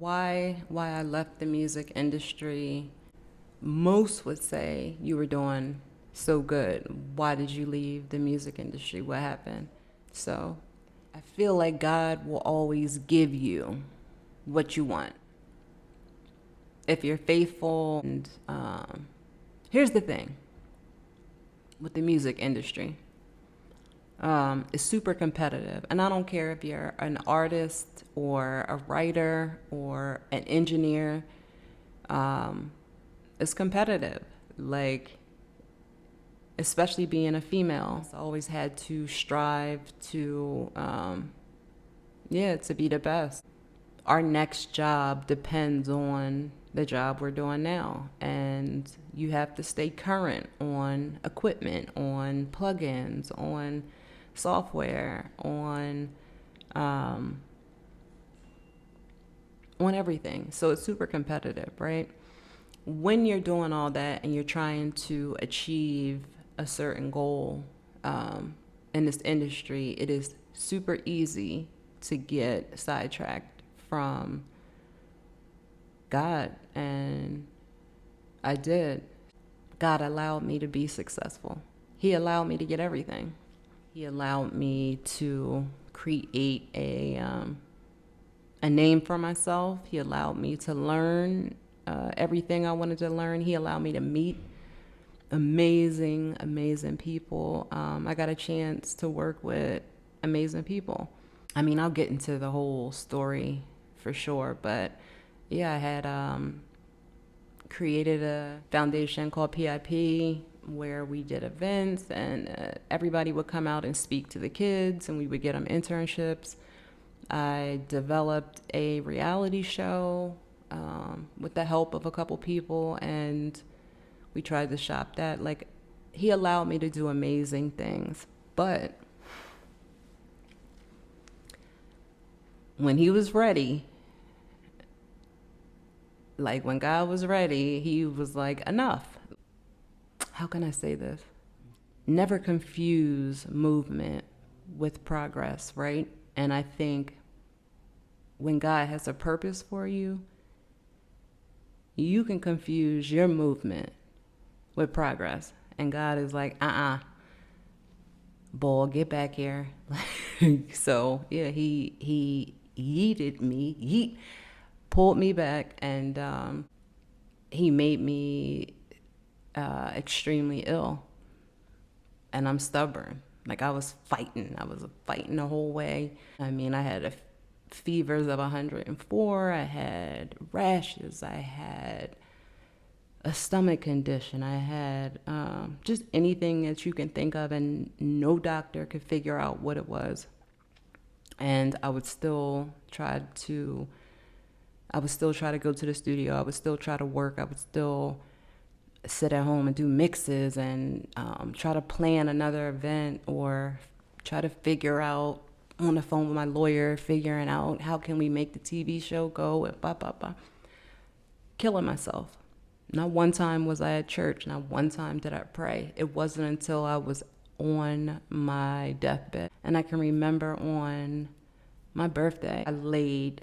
Why I left the music industry. Most would say you were doing so good. Why did you leave the music industry? What happened? So I feel like God will always give you what you want if you're faithful. And here's the thing with the music industry. It's super competitive. And I don't care if you're an artist or a writer or an engineer, it's competitive. Like, especially being a female, I always had to strive to, to be the best. Our next job depends on the job we're doing now. And you have to stay current on equipment, on plugins, on software, on everything. So it's super competitive, right? When you're doing all that and you're trying to achieve a certain goal in this industry, it is super easy to get sidetracked from God. And I did. God allowed me to be successful. He allowed me to get everything. He allowed me to create a name for myself. He allowed me to learn everything I wanted to learn. He allowed me to meet amazing people. I got a chance to work with amazing people. I mean, I'll get into the whole story for sure, but yeah, I had created a foundation called PIP where we did events, and everybody would come out and speak to the kids, and we would get them internships. I developed a reality show with the help of a couple people, and we tried to shop that. Like, he allowed me to do amazing things, but when he was ready, like when God was ready, he was like, enough. How can I say this? Never confuse movement with progress, right? And I think when God has a purpose for you, you can confuse your movement with progress. And God is like, boy, get back here. So yeah, he yeeted me, pulled me back, and he made me extremely ill. And I'm stubborn. Like, I was fighting the whole way. I mean, I had fevers of 104. I had rashes. I had a stomach condition. I had just anything that you can think of, and no doctor could figure out what it was. And I would still try to go to the studio. I would still try to work. I would still sit at home and do mixes and try to plan another event, or try to figure out on the phone with my lawyer, figuring out how can we make the TV show go, and blah, blah, blah. Killing myself. Not one time was I at church. Not one time did I pray. It wasn't until I was on my deathbed. And I can remember on my birthday, I laid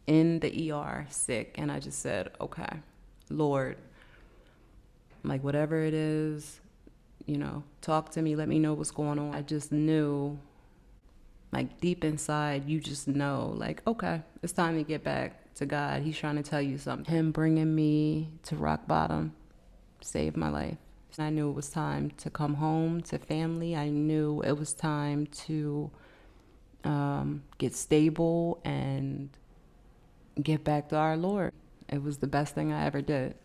in the ER sick, and I just said, okay, Lord, like, whatever it is, talk to me, let me know what's going on. I just knew, like, deep inside, you just know, like, okay, it's time to get back to God. He's trying to tell you something. Him bringing me to rock bottom saved my life. I knew it was time to come home to family. I knew it was time to get stable and get back to our Lord. It was the best thing I ever did.